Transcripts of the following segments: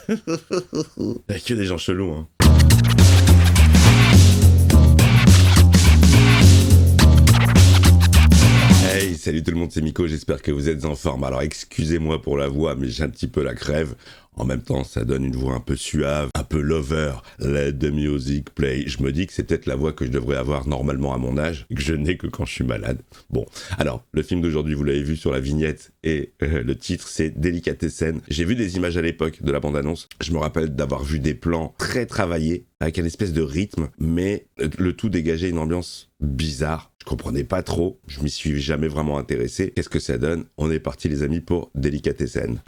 Il y a que des gens chelous, hein. Hey, salut tout le monde, c'est Miko, j'espère que vous êtes en forme. Alors excusez-moi pour la voix, mais j'ai un petit peu la crève. En même temps, ça donne une voix un peu suave, un peu lover. Let the music play. Je me dis que c'est peut-être la voix que je devrais avoir normalement à mon âge, que je n'ai que quand je suis malade. Bon, alors, le film d'aujourd'hui, vous l'avez vu sur la vignette, et le titre, c'est Délicatessen. J'ai vu des images à l'époque de la bande-annonce. Je me rappelle d'avoir vu des plans très travaillés, avec un espèce de rythme, mais le tout dégageait une ambiance bizarre. Je comprenais pas trop, je m'y suis jamais vraiment intéressé. Qu'est-ce que ça donne? On est parti les amis pour Délicatessen.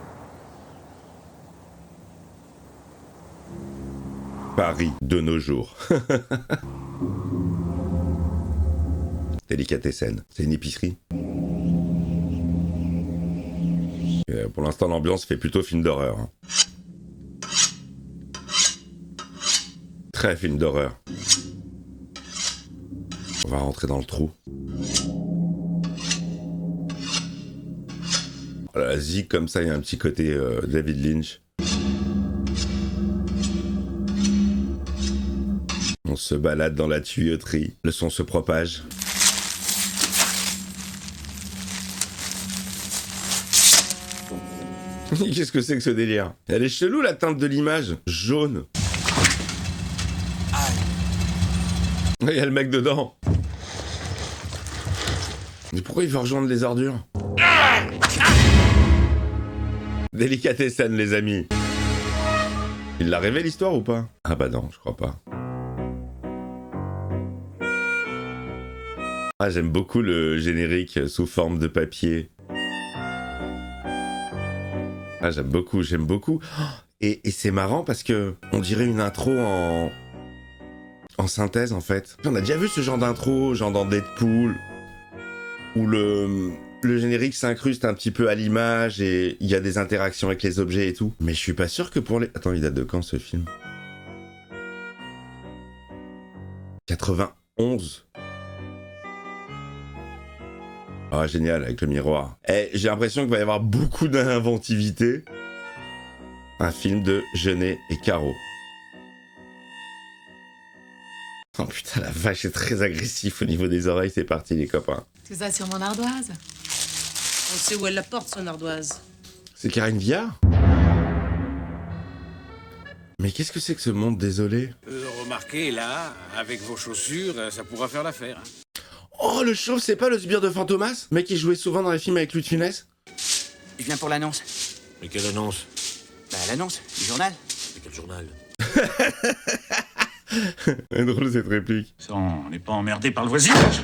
Paris de nos jours. Délicatessen, c'est une épicerie. Pour l'instant, l'ambiance fait plutôt film d'horreur. Hein. Très film d'horreur. On va rentrer dans le trou. Voilà, zik comme ça, il y a un petit côté David Lynch. On se balade dans la tuyauterie, le son se propage. Qu'est-ce que c'est que ce délire? Elle est chelou la teinte de l'image, jaune. Il y a le mec dedans. Mais pourquoi il veut rejoindre les ordures? Délicatessen les amis. Il l'a rêvé l'histoire ou pas? Ah bah non, je crois pas. Ah, j'aime beaucoup le générique sous forme de papier. Ah, j'aime beaucoup. Et c'est marrant parce que on dirait une intro en synthèse en fait. On a déjà vu ce genre d'intro, genre dans Deadpool, où le générique s'incruste un petit peu à l'image et il y a des interactions avec les objets et tout. Mais je suis pas sûr que pour les... Attends, il date de quand ce film? 91. Ah, génial, avec le miroir. Eh, j'ai l'impression qu'il va y avoir beaucoup d'inventivité. Un film de Jeunet et Caro. Oh putain, la vache, c'est très agressif au niveau des oreilles. C'est parti, les copains. Tout ça sur mon ardoise. On sait où elle la porte, son ardoise. C'est Karine Viard? Mais qu'est-ce que c'est que ce monde désolé? Remarquez, là, avec vos chaussures, ça pourra faire l'affaire. Oh, le chauve, c'est pas le sbire de Fantomas? Mec qui jouait souvent dans les films avec Louis de Funès? Je viens pour l'annonce. Mais quelle annonce? Bah, l'annonce, du journal. Mais quel journal? C'est drôle cette réplique. Ça, on n'est pas emmerdé par le voisinage.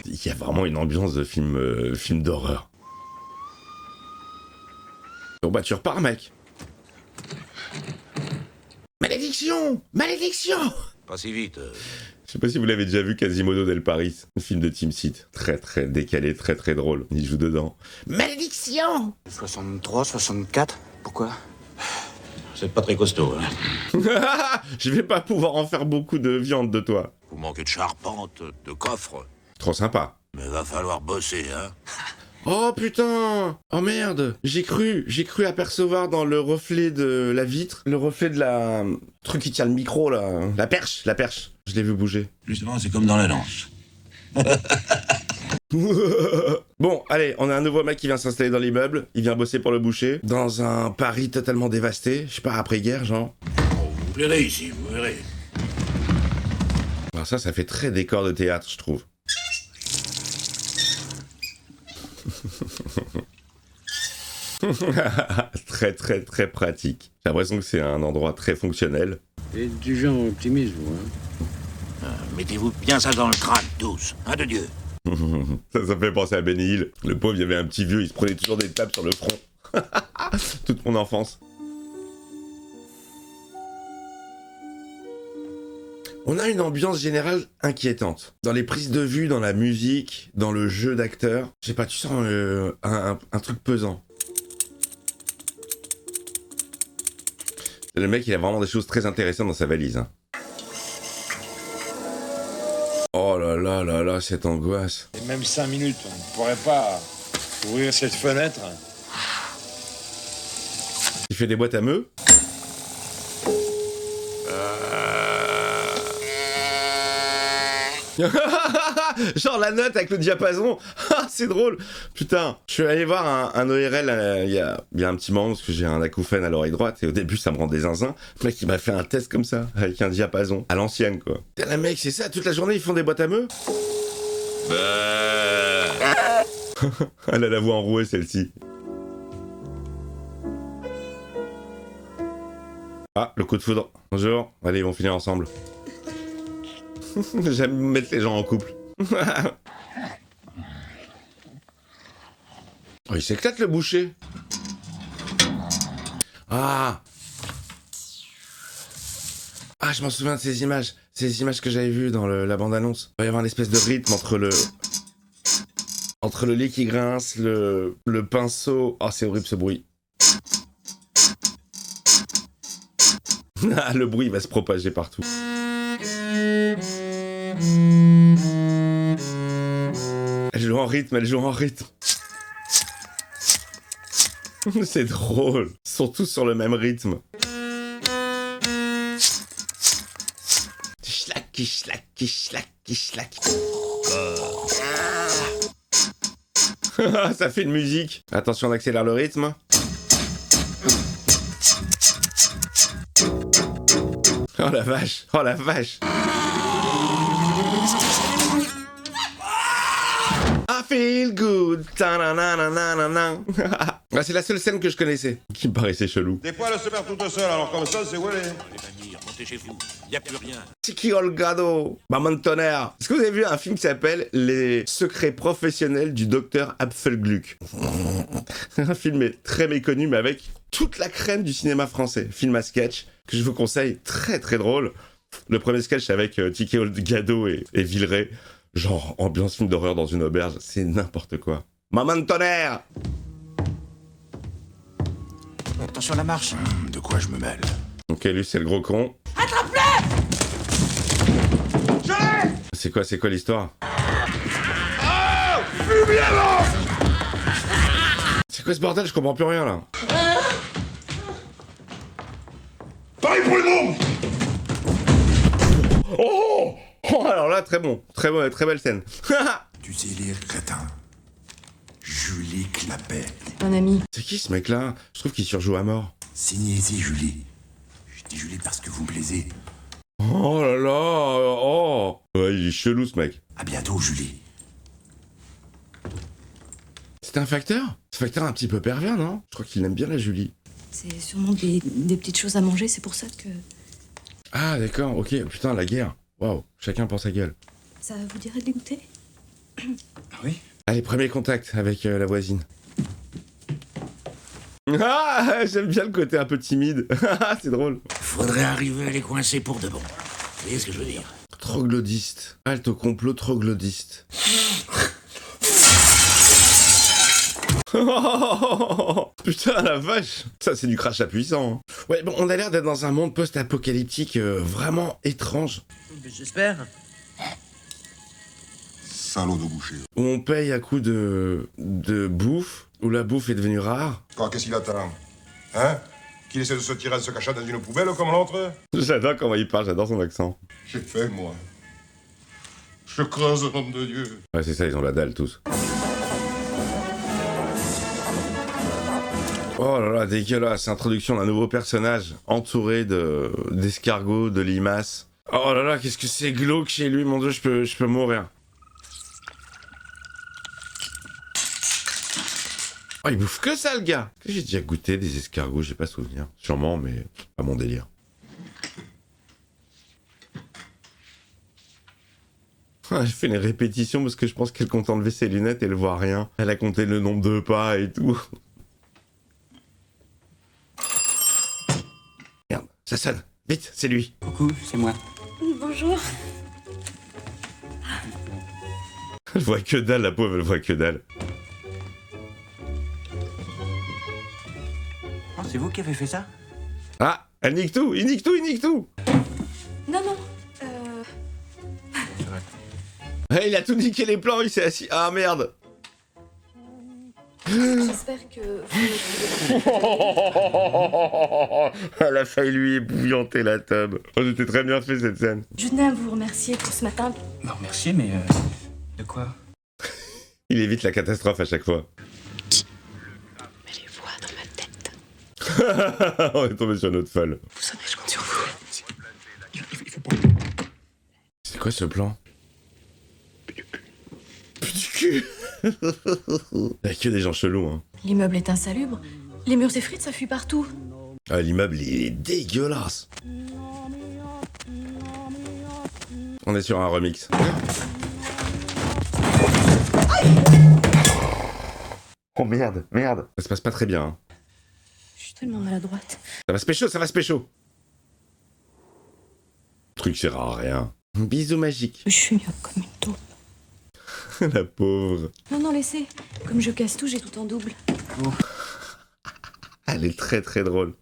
Il y a vraiment une ambiance de film d'horreur. Bon bah tu repars mec. Malédiction! Malédiction! Pas si vite. Je sais pas si vous l'avez déjà vu, Quasimodo del Paris, un film de Tim Seat. Très très décalé, très très drôle. Il joue dedans. Malédiction! 63, 64, pourquoi? C'est pas très costaud, hein. Je vais pas pouvoir en faire beaucoup de viande de toi. Vous manquez de charpente, de coffre. Trop sympa. Mais va falloir bosser, hein. Oh putain! Oh merde! J'ai cru apercevoir dans le reflet de la vitre, le reflet de la... truc qui tient le micro là, la perche. Je l'ai vu bouger. Justement, c'est comme dans l'annonce. Bon, allez, on a un nouveau mec qui vient s'installer dans l'immeuble, il vient bosser pour le boucher, dans un Paris totalement dévasté, je sais pas, après-guerre, genre. Oh, vous plairez ici, vous verrez. Alors ça fait très décor de théâtre, je trouve. Très très très pratique. J'ai l'impression que c'est un endroit très fonctionnel. Et du genre optimiste, vous, hein. Mettez-vous bien ça dans le crâne, tous. Un de Dieu. Ça me fait penser à Benny Hill. Le pauvre, il y avait un petit vieux, il se prenait toujours des tapes sur le front. Toute mon enfance. On a une ambiance générale inquiétante. Dans les prises de vue, dans la musique, dans le jeu d'acteur. Je sais pas, tu sens un truc pesant. Le mec, il a vraiment des choses très intéressantes dans sa valise. Hein. Oh là là là là, cette angoisse. Et même 5 minutes, on ne pourrait pas ouvrir cette fenêtre. Il fait des boîtes à meux. Genre la note avec le diapason. C'est drôle. Putain, je suis allé voir un ORL il y a un petit moment parce que j'ai un acouphène à l'oreille droite et au début ça me rendait zinzin. Le mec il m'a fait un test comme ça avec un diapason à l'ancienne quoi. Putain, les mecs c'est ça, toute la journée ils font des boîtes à meux. Elle a la voix enrouée celle-ci. Ah, le coup de foudre. Bonjour. Allez, ils vont finir ensemble. J'aime mettre les gens en couple. Oh, il s'éclate le boucher. Ah, je m'en souviens de ces images. Ces images que j'avais vues dans la bande-annonce. Il va y avoir une espèce de rythme entre le lait qui grince, le pinceau. Oh, c'est horrible ce bruit. Le bruit va se propager partout. Elle joue en rythme, C'est drôle. Ils sont tous sur le même rythme. Schlack. Ça fait une musique. Attention, on accélère le rythme. Oh la vache. I feel good. C'est la seule scène que je connaissais, qui me paraissait chelou. Des poils se perdent tout seul, alors comme ça, c'est voilà. Montez chez vous, y a plus rien. Tiki Olgado, Maman Tonnerre. Est-ce que vous avez vu un film qui s'appelle Les secrets professionnels du docteur Apfelgluck? Un film très méconnu, mais avec toute la crème du cinéma français. Film à sketch, que je vous conseille, très très drôle. Le premier sketch avec Tiki Olgado et Villeray. Genre, ambiance film d'horreur dans une auberge, c'est n'importe quoi. Maman Tonnerre. Attention à la marche. De quoi je me mêle? Ok, lui c'est le gros con. Attrape-le! C'est quoi l'histoire? C'est quoi ce bordel? Je comprends plus rien là. Pareil pour les mômes. Oh, alors là, très belle scène. Tu sais lire, crétin. Julie Clapet. Un ami. C'est qui ce mec-là? Je trouve qu'il surjoue à mort. Signez ici, Julie. Je dis Julie parce que vous me plaisez. Oh là là, oh. Ouais, il est chelou ce mec. À bientôt, Julie. C'est un facteur? C'est un facteur un petit peu pervers, non? Je crois qu'il aime bien la Julie. C'est sûrement des petites choses à manger, c'est pour ça que... Ah d'accord, ok, putain, la guerre. Waouh, chacun pour sa gueule. Ça vous dirait de les goûter? Oui. Allez, premier contact avec la voisine. Ah, j'aime bien le côté un peu timide. C'est drôle. Faudrait arriver à les coincer pour de bon. Vous voyez ce que je veux dire? Troglodyste. Halte au complot troglodyste. Putain la vache. Ça c'est du crachat puissant. Hein. Ouais bon, on a l'air d'être dans un monde post-apocalyptique vraiment étrange. J'espère. Salaud de boucher. Où on paye à coup de bouffe, où la bouffe est devenue rare. Quoi, qu'est-ce qu'il attend? Hein? Qu'il essaie de se tirer de ce cachat dans une poubelle comme l'autre? J'adore comment il parle, j'adore son accent. J'ai fait, moi. Je creuse au nom de Dieu. Ouais c'est ça, ils ont la dalle tous. Oh là là, dégueulasse, introduction d'un nouveau personnage entouré d'escargots, de limaces. Oh là là, qu'est-ce que c'est glauque chez lui, mon dieu, je peux mourir. Oh, il bouffe que ça, le gars. J'ai déjà goûté des escargots, j'ai pas souvenir. Sûrement, mais pas mon délire. Elle fait une répétition parce que je pense qu'elle compte enlever ses lunettes et elle voit rien. Elle a compté le nombre de pas et tout. Merde, ça sonne. Vite, c'est lui. Coucou, c'est moi. Bonjour. Elle voit que dalle, la pauvre, elle voit que dalle. Oh, c'est vous qui avez fait ça? Ah, elle nique tout, il nique tout. Non, non. Il a tout niqué les plans, il s'est assis. Ah merde. J'espère que vous me trouvez. Elle a failli lui épouillanter la tub. Oh, c'était très bien fait cette scène. Je tenais à vous remercier pour ce matin. Me remercier, mais de quoi? Il évite la catastrophe à chaque fois. Mais les voix dans ma tête. On est tombé sur une autre folle. Vous savez, je compte sur vous. C'est quoi ce plan? Du cul. Il y a que des gens chelous, hein. L'immeuble est insalubre. Les murs effrités, ça fuit partout. Ah, l'immeuble, il est dégueulasse. On est sur un remix. Oh merde, merde. Ça se passe pas très bien, hein. Je suis tellement maladroite. Ça va se pécho, ça va se pécho. Le truc sert à rien. Bisous magique. Je suis mieux comme une taupe. La pauvre. Non, non, laissez. Comme je casse tout, j'ai tout en double. Elle est très très drôle.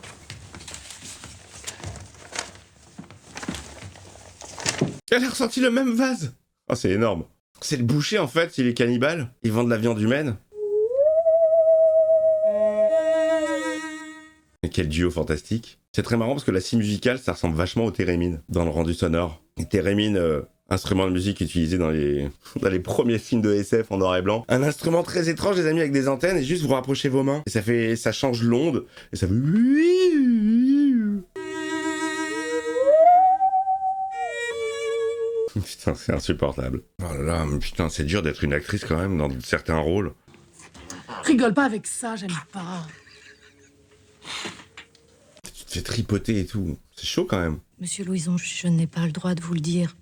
Elle a ressorti le même vase. Oh, c'est énorme. C'est le boucher en fait, il est cannibale. Il vend de la viande humaine. Et quel duo fantastique. C'est très marrant parce que la scie musicale, ça ressemble vachement au thérémine dans le rendu sonore. Et thérémine, instrument de musique utilisé dans les premiers films de SF en noir et blanc. Un instrument très étrange, les amis, avec des antennes, et juste vous rapprochez vos mains. Et ça change l'onde, et ça fait... Putain, c'est insupportable. Oh là là, mais putain, c'est dur d'être une actrice quand même dans certains rôles. Rigole pas avec ça, j'aime pas. Tu te fais tripoter et tout. C'est chaud quand même. Monsieur Louison, je n'ai pas le droit de vous le dire.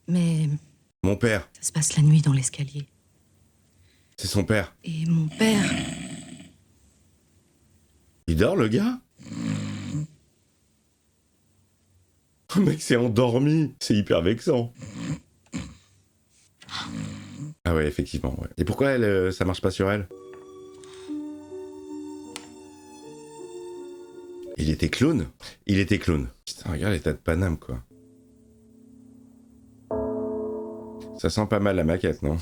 Mais Mon père, ça se passe la nuit dans l'escalier. c'est son père. Et mon père... Il dort le gars? Le mec s'est endormi. C'est hyper vexant. Ah ouais, effectivement, ouais. Et pourquoi elle, ça marche pas sur elle? Il était clown? Il était clown. Putain, regarde l'état de Paname, quoi. Ça sent pas mal la maquette, non?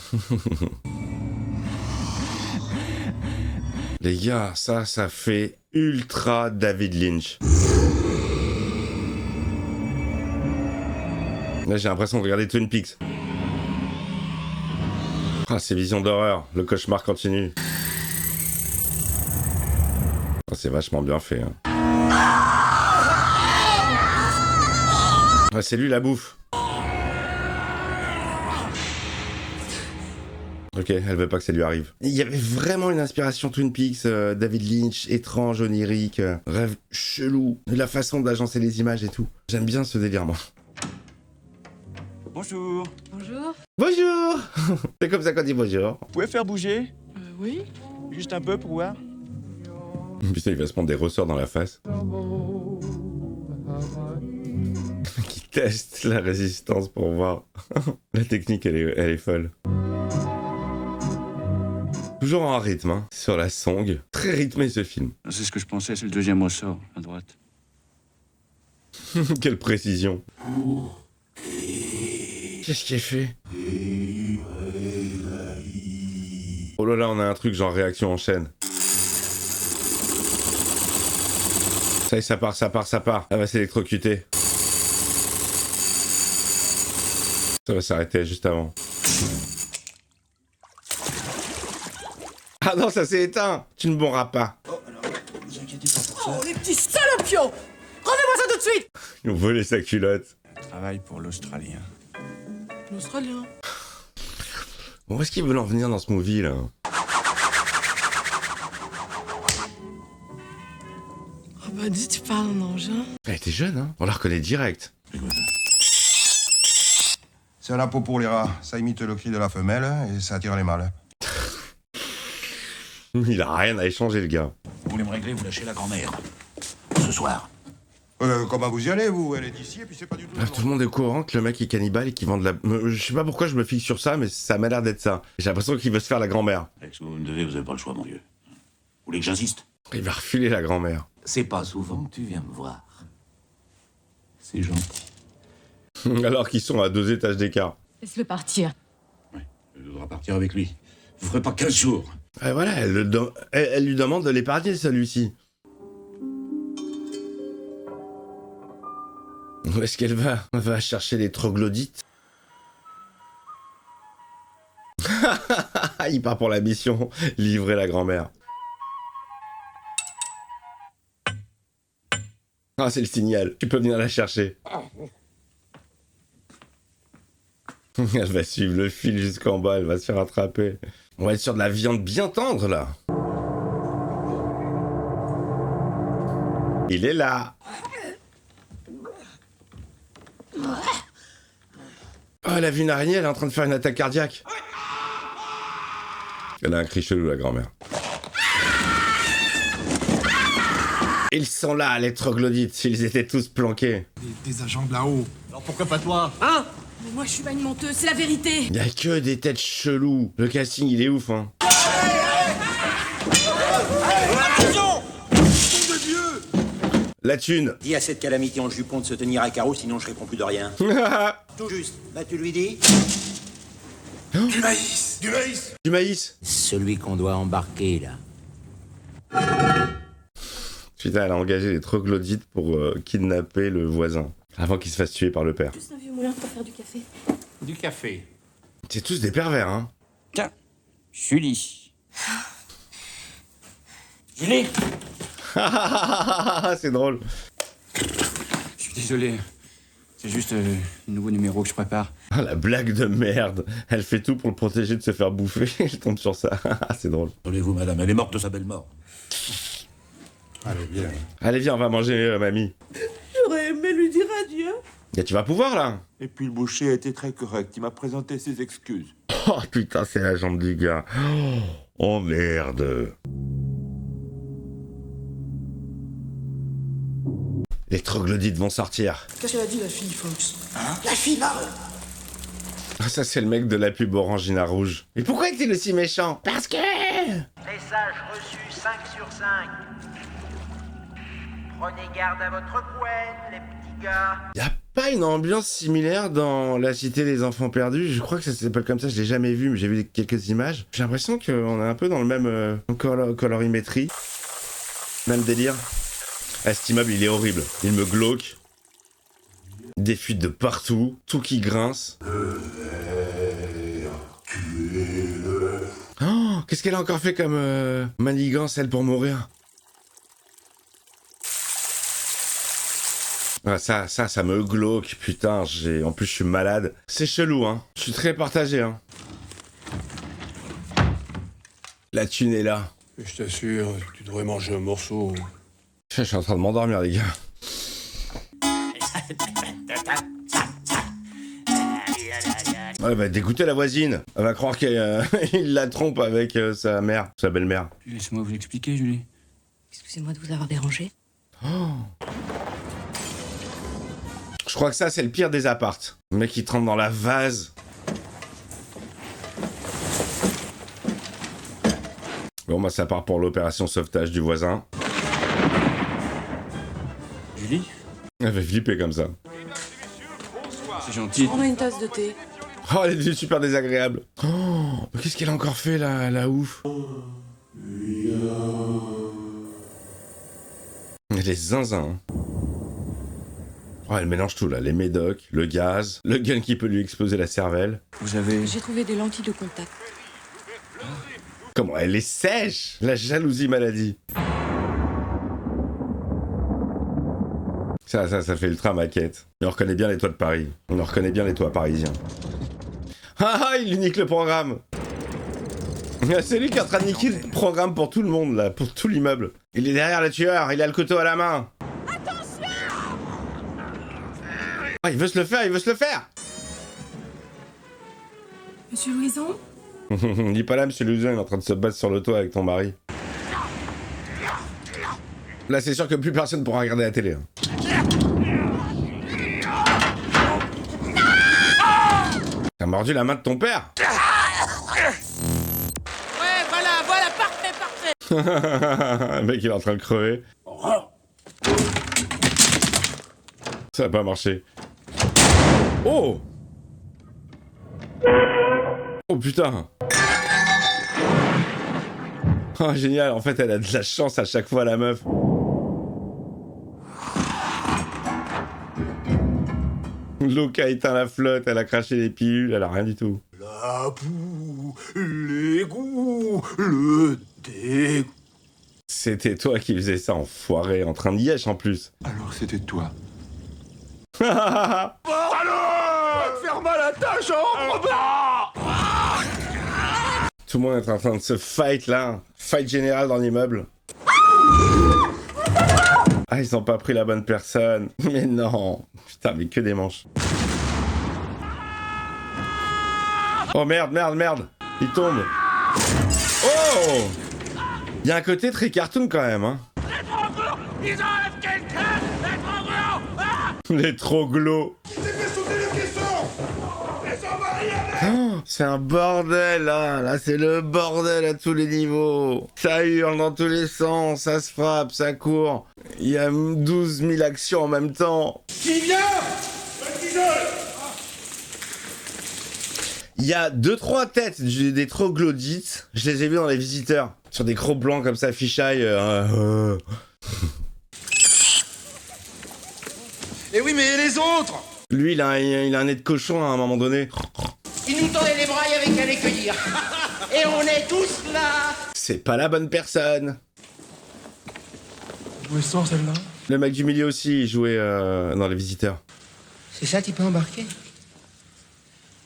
Les gars, ça fait ultra David Lynch. Là, j'ai l'impression de regarder Twin Peaks. Ah, ces visions d'horreur, le cauchemar continue. Oh, c'est vachement bien fait, hein. Ah, c'est lui la bouffe. Ok, elle veut pas que ça lui arrive. Il y avait vraiment une inspiration Twin Peaks, David Lynch, étrange, onirique, rêve chelou, la façon d'agencer les images et tout. J'aime bien ce délire, moi. Bonjour. Bonjour. Bonjour. C'est comme ça qu'on dit bonjour. Vous pouvez faire bouger? Oui. Juste un peu pour voir. Putain, il va se prendre des ressorts dans la face. Qui teste la résistance pour voir. La technique, elle est folle. Toujours en rythme, hein, sur la song. Très rythmé ce film. C'est ce que je pensais, c'est le deuxième ressort, à droite. Quelle précision. Qu'est-ce qui est fait? Oh là là, on a un truc genre réaction en chaîne. Ça y est, ça part. Elle va s'électrocuter. Ça va s'arrêter juste avant. Ah non, ça s'est éteint. Tu ne mourras pas. Oh, alors, vous inquiétez pas pour ça. Oh, les petits salopios! Rendez-moi ça tout de suite! Ils ont volé sa culotte. Je travaille pour l'Australien. L'Australien. Bon, où est-ce qu'ils veulent en venir dans ce movie, là? Oh bah dis, tu parles en engin. Elle était jeune, hein? On la reconnaît direct. C'est un appôt pour les rats. Ça imite le cri de la femelle et ça attire les mâles. Il a rien à échanger, le gars. Vous voulez me régler, vous lâchez la grand-mère. Ce soir. Comment vous y allez, vous? Elle est d'ici et puis c'est pas du tout... Bref, tout le monde est au courant que le mec est cannibale et qu'il vend de la... Je sais pas pourquoi je me fixe sur ça, mais ça m'a l'air d'être ça. J'ai l'impression qu'il veut se faire la grand-mère. Avec ce que vous me devez, vous avez pas le choix, mon vieux. Vous voulez que j'insiste? Il va refiler la grand-mère. C'est pas souvent que tu viens me voir. C'est gentil. Alors qu'ils sont à 2 étages d'écart. Laisse-le partir. Ouais, je voudrais partir avec lui. Vous ferez pas 15 jours. Et voilà, elle lui demande de l'épargner, celui-ci. Où est-ce qu'elle va? Elle va chercher les troglodytes. Il part pour la mission, livrer la grand-mère. Ah, c'est le signal. Tu peux venir la chercher. Elle va suivre le fil jusqu'en bas, elle va se faire attraper. On va être sur de la viande bien tendre, là. Il est là. Oh, elle a vu une araignée, elle est en train de faire une attaque cardiaque. Elle a un cri chelou, la grand-mère. Ils sont là, les troglodytes. Ils étaient tous planqués. Des agents de là-haut. Alors pourquoi pas toi? Hein? Mais moi, je suis pas une menteuse, c'est la vérité. Il y a que des têtes cheloues. Le casting, il est ouf, hein. La thune. Dis à cette calamité en jupon de se tenir à carreau, sinon je réponds plus de rien. Tout juste. Bah tu lui dis? Du maïs. Du maïs. Du maïs. Celui qu'on doit embarquer, là. Putain, elle a engagé les troglodytes pour kidnapper le voisin. Avant qu'il se fasse tuer par le père. Juste un vieux moulin pour faire du café. Du café. C'est tous des pervers, hein. Tiens, Julie. Julie. C'est drôle. Je suis désolé. C'est juste le nouveau numéro que je prépare. Ah, la blague de merde. Elle fait tout pour le protéger de se faire bouffer. Je tombe sur ça. C'est drôle. Attendez-vous, madame, elle est morte de sa belle mort. Allez, viens. Allez, viens, on va manger, mamie. J'aurais aimé lui dire adieu. Et tu vas pouvoir, là. Et puis le boucher a été très correct, il m'a présenté ses excuses. Oh, putain, c'est la jambe du gars. Oh, merde. Les troglodytes vont sortir. Qu'est-ce qu'elle a dit, la fille, Fox? La fille là. Ah, ça, c'est le mec de la pub Orangina Rouge. Mais pourquoi est-il aussi méchant? Parce que... Message reçu 5 sur 5. Prenez garde à votre couenne, les petits gars. Y a pas une ambiance similaire dans La Cité des Enfants Perdus? Je crois que ça s'appelle comme ça, je l'ai jamais vu, mais j'ai vu quelques images. J'ai l'impression qu'on est un peu dans le même colorimétrie. Même délire. Ah, cet immeuble, il est horrible. Il me glauque. Des fuites de partout, tout qui grince. Oh, qu'est-ce qu'elle a encore fait comme manigance, elle, pour mourir? Ah, ça me glauque, putain, en plus je suis malade. C'est chelou, hein. Je suis très partagé, hein. La thune est là. Je t'assure, tu devrais manger un morceau. Je suis en train de m'endormir, les gars. Elle va dégoûter la voisine. Elle va croire qu'il la trompe avec sa mère, sa belle-mère. Laissez-moi vous expliquer, Julie. Excusez-moi de vous avoir dérangé. Oh. Je crois que ça, c'est le pire des appartes. Le mec, il trempe dans la vase. Bon, bah, ça part pour l'opération sauvetage du voisin. Julie? Elle va flipper comme ça. C'est gentil. On a une tasse de thé. Oh, elle est devenue super désagréable. Oh, mais qu'est-ce qu'elle a encore fait, la ouf? Elle est zinzin. Hein. Oh, elle mélange tout, là. Les médocs, le gaz, le gun qui peut lui exploser la cervelle. Vous avez... J'ai trouvé des lentilles de contact. Comment elle est sèche? La jalousie maladie. Ça fait ultra maquette. Mais on reconnaît bien les toits de Paris. On en reconnaît bien les toits parisiens. Ah ah, il nique le programme. C'est lui qui est en train de niquer le programme pour tout le monde, là, pour tout l'immeuble. Il est derrière le tueur, il a le couteau à la main. Attention! Ah, il veut se le faire, Monsieur Louison? Dis pas là, monsieur Louison, il est en train de se battre sur le toit avec ton mari. Là, c'est sûr que plus personne pourra regarder la télé. Hein. T'as mordu la main de ton père? Ouais, voilà, parfait. Le mec, il est en train de crever. Ça a pas marché. Oh! Oh putain! Oh, génial, en fait, elle a de la chance à chaque fois, la meuf. L'eau a éteint la flotte, elle a craché les pilules, elle a rien du tout. La boue, l'égout, le dégoût. C'était toi qui faisais ça, enfoiré, en train de lièche en plus. Alors c'était toi. Alors, te faire mal à ta jambe, Tout le monde est en train de se fight là. Fight général dans l'immeuble. Ah, ils ont pas pris la bonne personne. Mais non. Putain, mais que des manches. Oh merde, merde, merde. Il tombe. Oh! Il y a un côté très cartoon quand même, hein. Ils enlèvent quelqu'un! Les troglos. Oh, c'est un bordel là. Là, c'est le bordel à tous les niveaux. Ça hurle dans tous les sens, ça se frappe, ça court. Il y a 12 000 actions en même temps. Qui vient? Il y a 2-3 têtes des troglodytes. Je les ai vus dans les visiteurs. Sur des gros blancs comme ça, fisheye. Eh oui, mais les autres? Lui, il a un nez de cochon à un moment donné. Il nous tendait les bras, il y avait qu'à les cueillir. Et on est tous là. C'est pas la bonne personne. Où est-ce celle-là? Le mec du milieu aussi, il jouait dans les visiteurs. C'est ça, tu peux embarquer?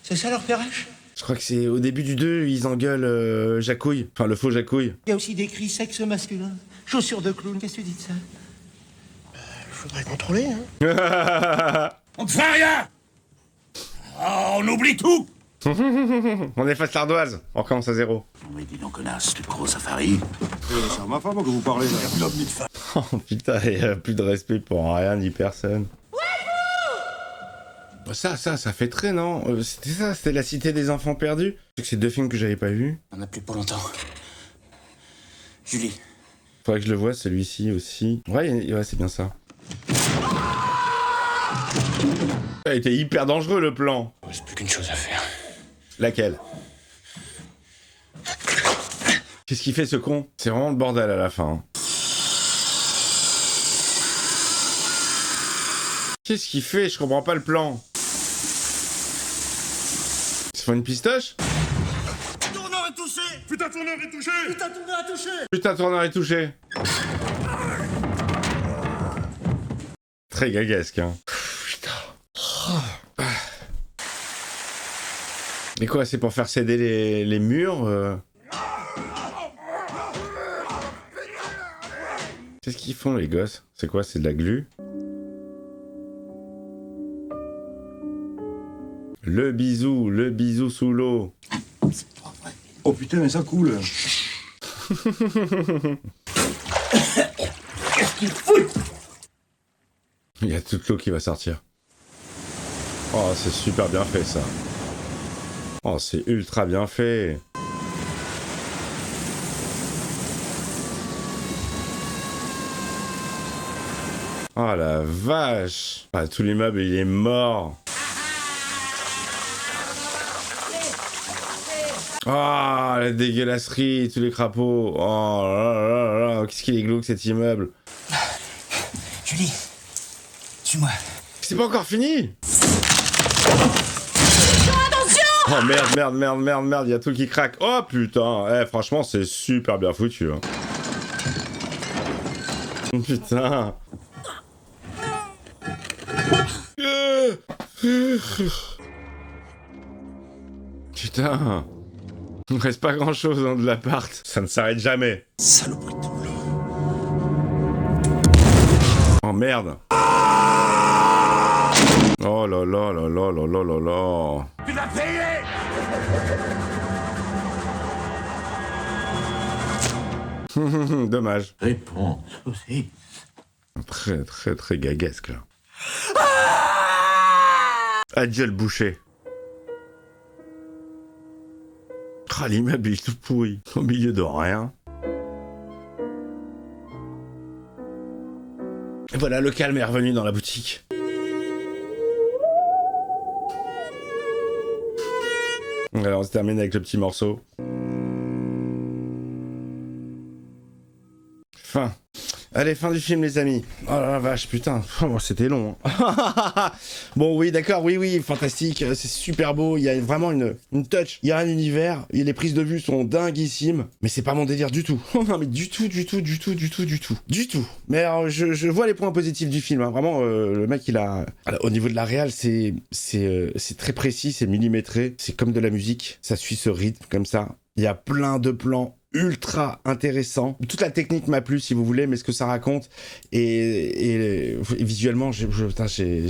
C'est ça leur pérage? Je crois que c'est au début du 2, ils engueulent Jacouille. Enfin, le faux Jacouille. Il y a aussi des cris sexe masculin. Chaussures de clown, qu'est-ce que tu dis de ça? Faudrait contrôler, hein. On ne fait rien! Oh, on oublie tout! On efface l'ardoise. On recommence à zéro. Mais dis donc, connasse, tu te gros safari. C'est à ma femme que vous parlez là. Oh putain, il y a plus de respect pour rien ni personne. Ça fait très, non? C'était ça, c'était La Cité des Enfants Perdus. C'est 2 films que j'avais pas vus. On n'a plus pour longtemps. Julie. Faudrait que je le voie, celui-ci aussi. Ouais, c'est bien ça. Ça a été hyper dangereux, le plan. Il reste plus qu'une chose à faire. Laquelle? Qu'est-ce qu'il fait, ce con? C'est vraiment le bordel à la fin. Qu'est-ce qu'il fait? Je comprends pas le plan. Ils font une pistoche? Tourneur est touché! Putain, tourneur est touché! Putain, tourneur est touché! Putain, tourneur est touché. Très gaguesque, hein. Putain. Mais quoi, c'est pour faire céder les murs Qu'est-ce qu'ils font, les gosses? C'est quoi, c'est de la glu? Le bisou sous l'eau. Oh putain, mais ça coule. Qu'est-ce qu'il fout? Il y a toute l'eau qui va sortir. Oh, c'est super bien fait, ça. Oh, c'est ultra bien fait. Oh la vache. Ah, tout l'immeuble, il est mort. Oh, la dégueulasserie, tous les crapauds. Oh là là là, qu'est-ce qu'il est glauque, cet immeuble. Julie, suis-moi. C'est pas encore fini. Oh merde, il y a tout qui craque. Oh putain, franchement, c'est super bien foutu. Hein. Putain. Putain. Il ne reste pas grand chose dans de l'appart. Ça ne s'arrête jamais. Saloperie de boulot. Oh merde. Oh là là là là là là là là. Tu vas payer! Dommage. Réponds aussi. Très très très gaguesque là. Adieu le boucher. Ah, l'immeuble est tout pourri, au milieu de rien. Et voilà, le calme est revenu dans la boutique. Alors on se termine avec le petit morceau. Allez, fin du film, les amis. Oh la vache, putain, oh, c'était long. Hein. Bon, oui, d'accord, oui, fantastique, c'est super beau, il y a vraiment une touch, il y a un univers, et les prises de vue sont dinguissimes, mais c'est pas mon délire du tout. Non, mais du tout. Mais alors, je vois les points positifs du film, hein. Vraiment, le mec, il a... Au niveau de la réal, c'est très précis, c'est millimétré, c'est comme de la musique, ça suit ce rythme, comme ça. Il y a plein de plans ultra intéressant. Toute la technique m'a plu, si vous voulez, mais ce que ça raconte et visuellement, j'ai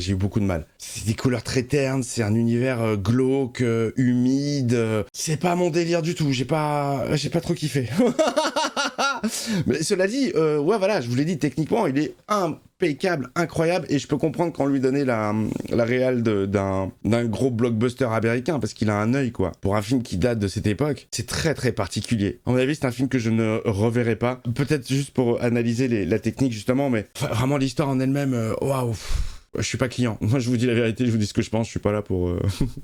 eu beaucoup de mal. C'est des couleurs très ternes, c'est un univers glauque, humide. C'est pas mon délire du tout. J'ai pas trop kiffé. Mais cela dit, ouais, voilà, je vous l'ai dit, techniquement, il est impeccable, incroyable, et je peux comprendre qu'on lui donnait la réal d'un gros blockbuster américain, parce qu'il a un œil, quoi. Pour un film qui date de cette époque, c'est très très particulier. À mon avis, c'est un film que je ne reverrai pas. Peut-être juste pour analyser la technique, justement, mais vraiment l'histoire en elle-même, waouh. Je suis pas client. Moi, je vous dis la vérité, je vous dis ce que je pense. Je suis pas là pour...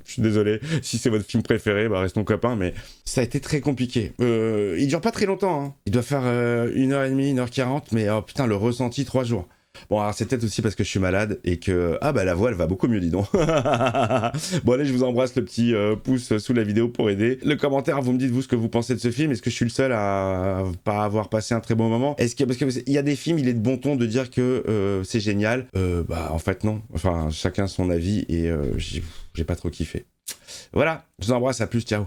je suis désolé. Si c'est votre film préféré, bah restons copains, mais ça a été très compliqué. Il dure pas très longtemps, hein. Il doit faire 1h30, 1h40, mais oh putain, le ressenti 3 jours. Bon, alors c'est peut-être aussi parce que je suis malade et que... Ah bah la voix, elle va beaucoup mieux, dis donc. Bon allez, je vous embrasse, le petit pouce sous la vidéo pour aider. Le commentaire, vous me dites vous ce que vous pensez de ce film. Est-ce que je suis le seul à pas avoir passé un très bon moment? Parce qu'il y a des films, il est de bon ton de dire que c'est génial. Bah en fait non. Enfin, chacun son avis et j'ai pas trop kiffé. Voilà, je vous embrasse, à plus, ciao.